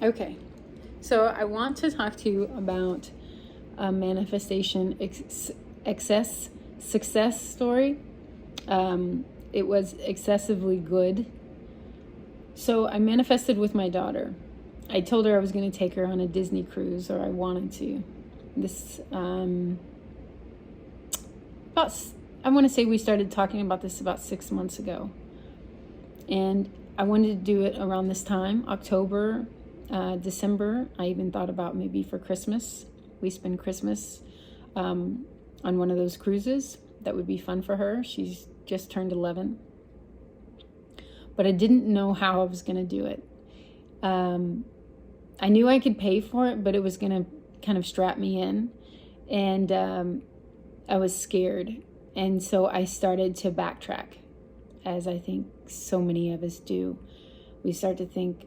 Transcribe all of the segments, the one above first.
Okay, so I want to talk to you about a manifestation excess success story. It was excessively good. So I manifested with my daughter. I told her I was going to take her on a Disney cruise, or I wanted to. This about I want to say we started talking about this about 6 months ago, and I wanted to do it around this time, October, December. I even thought about maybe for Christmas. We spend Christmas on one of those cruises. That would be fun for her. She's just turned 11. But I didn't know how I was going to do it. I knew I could pay for it, but it was going to kind of strap me in. And I was scared. And so I started to backtrack, as I think so many of us do. We start to think,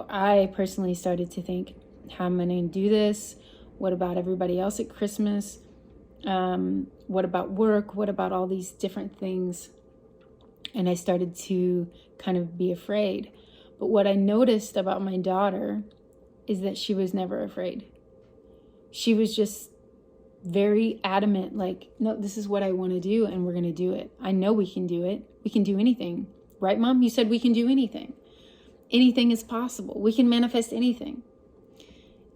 I personally started to think, how am I going to do this? What about everybody else at Christmas? What about work? What about all these different things? And I started to kind of be afraid. But what I noticed about my daughter is that she was never afraid. She was just very adamant, like, no, this is what I want to do, and we're going to do it. I know we can do it. We can do anything. Right, Mom? You said we can do anything. Anything is possible. We can manifest anything.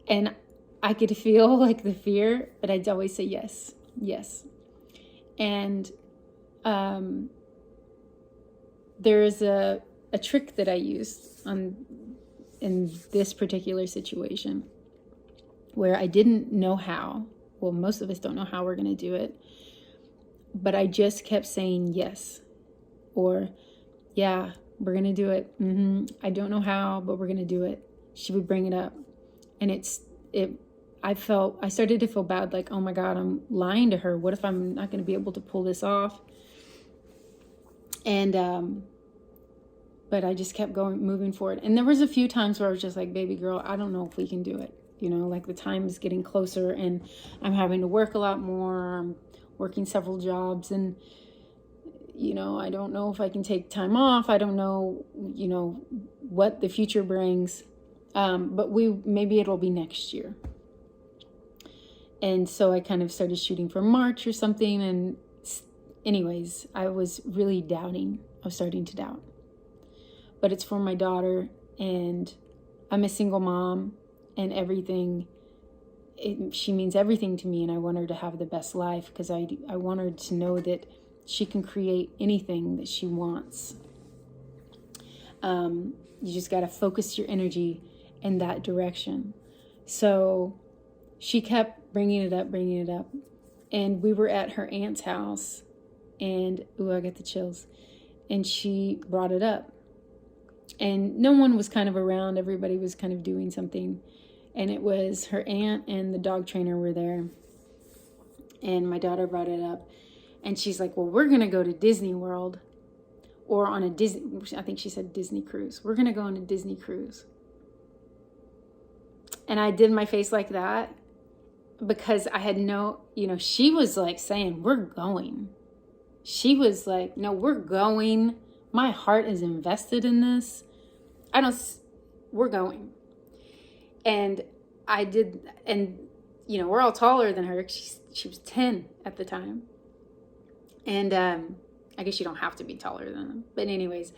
And I could feel like the fear, but I'd always say yes, yes. And there's a trick that I used in this particular situation where I didn't know how. Well, most of us don't know how we're going to do it. But I just kept saying yes. Or, yeah, we're going to do it. I don't know how, but we're going to do it. She would bring it up. And I started to feel bad, like, oh my God, I'm lying to her. What if I'm not going to be able to pull this off? And, but I just kept moving forward. And there was a few times where I was just like, baby girl, I don't know if we can do it. You know, like the time is getting closer and I'm having to work a lot more. I'm working several jobs and, you know, I don't know if I can take time off. I don't know, you know, what the future brings. But maybe it'll be next year. And so I kind of started shooting for March or something. And anyways, I was really doubting. I was starting to doubt. But it's for my daughter, and I'm a single mom, and everything. She means everything to me, and I want her to have the best life because I want her to know that she can create anything that she wants. You just got to focus your energy in that direction. So she kept bringing it up. And we were at her aunt's house, and, I got the chills. And she brought it up. And no one was kind of around. Everybody was kind of doing something. And it was her aunt and the dog trainer were there. And my daughter brought it up. And she's like, well, we're going to go to Disney World. Or on a Disney, I think she said Disney cruise. We're going to go on a Disney cruise. And I did my face like that because I had she was like saying, we're going. She was like, no, we're going. My heart is invested in this. We're going. And I did, and, we're all taller than her. She was 10 at the time. And I guess you don't have to be taller than them. But anyways,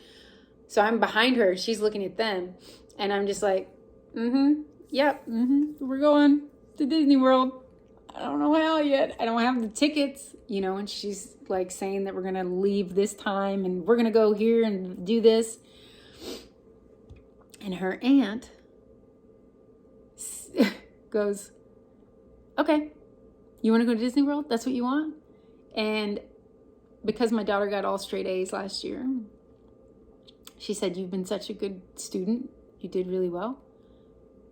so I'm behind her. She's looking at them. And I'm just like, we're going to Disney World. I don't know how yet. I don't have the tickets, and she's like saying that we're going to leave this time and we're going to go here and do this. And her aunt goes, okay, you want to go to Disney World? That's what you want? And because my daughter got all straight A's last year, she said, you've been such a good student. You did really well.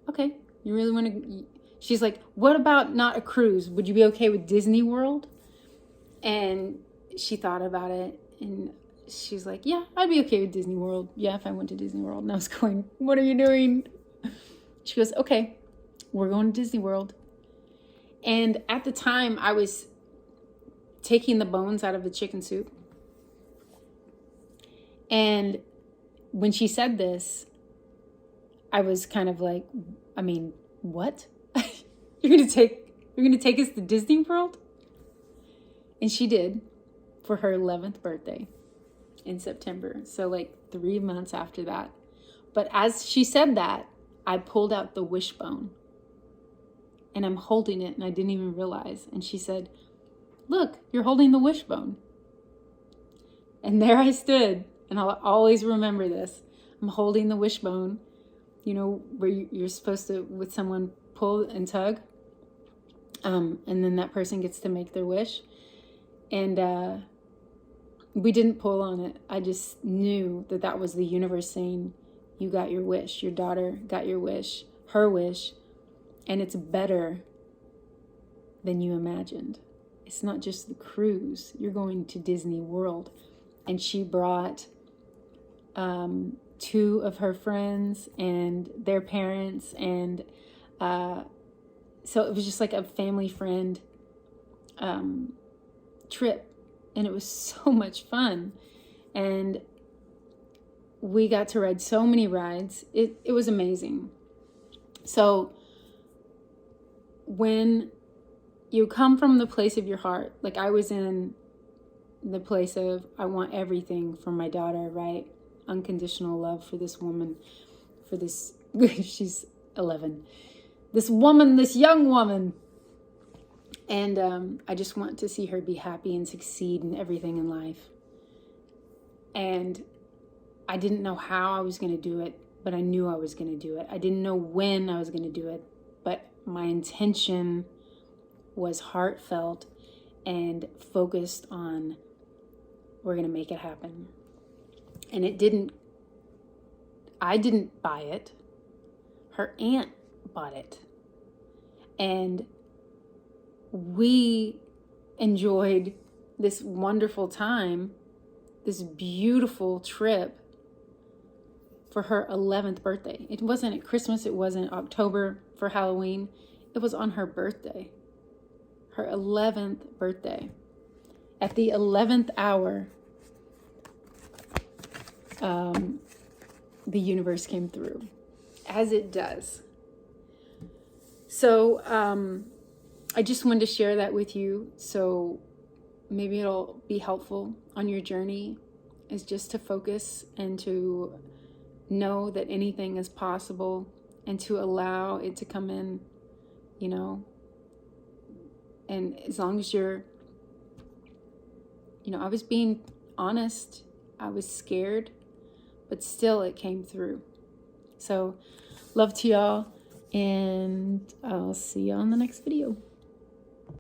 Okay, you really want to... She's like, what about not a cruise? Would you be okay with Disney World? And she thought about it, and she's like, yeah, I'd be okay with Disney World. Yeah, if I went to Disney World. And I was going, what are you doing? She goes, okay, we're going to Disney World. And at the time, I was taking the bones out of the chicken soup. And when she said this, I was kind of like, I mean, what? You're gonna take us to Disney World? And she did, for her 11th birthday in September. So like 3 months after that. But as she said that, I pulled out the wishbone. And I'm holding it, and I didn't even realize. And she said, "Look, you're holding the wishbone." And there I stood, and I'll always remember this. I'm holding the wishbone, you know, where you're supposed to, with someone, pull and tug. And then that person gets to make their wish. And we didn't pull on it. I just knew that that was the universe saying, you got your wish. Your daughter got your wish, her wish. And it's better than you imagined. It's not just the cruise. You're going to Disney World. And she brought 2 of her friends and their parents. And so it was just like a family friend trip. And it was so much fun. And we got to ride so many rides. It was amazing. So when you come from the place of your heart, like I was in the place of, I want everything for my daughter, right? Unconditional love for this woman, for this, she's 11. This woman, this young woman. And I just want to see her be happy and succeed in everything in life. And I didn't know how I was going to do it, but I knew I was going to do it. I didn't know when I was going to do it, but my intention was heartfelt and focused on, we're going to make it happen. And I didn't buy it. Her aunt bought it. And we enjoyed this wonderful time, this beautiful trip for her 11th birthday. It wasn't at Christmas. It wasn't October for Halloween. It was on her birthday, her 11th birthday. At the 11th hour, the universe came through, as it does. So I just wanted to share that with you. So maybe it'll be helpful on your journey, is just to focus and to know that anything is possible, and to allow it to come in, you know. And as long as you're, you know, I was being honest, I was scared, but still it came through. So love to y'all, and I'll see you on the next video.